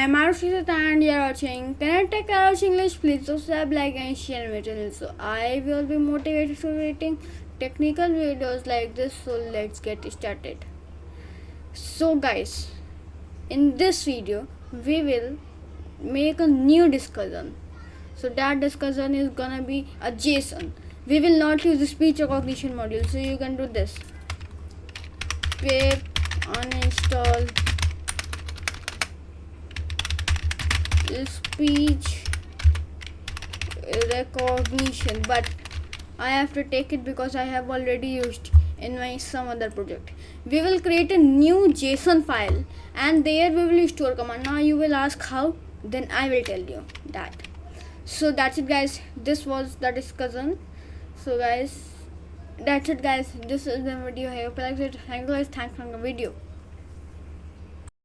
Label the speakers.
Speaker 1: am Arshit and you are watching Connect Couch English. Please subscribe, like and share my channel so I will be motivated to creating technical videos like this. So let's get started. So guys, in this video we will make a new discussion. So that discussion is gonna be a JSON. We will not use the speech recognition module. So you can do this. Pip uninstall speech recognition, but I have to take it because I have already used in my some other project. We will create a new JSON file and there we will store command. Now you will ask how, then I will tell you that. So that's it guys, this was the discussion. So guys, that's it guys, this is the video. I hope you liked it. Thank you guys, thanks for the video.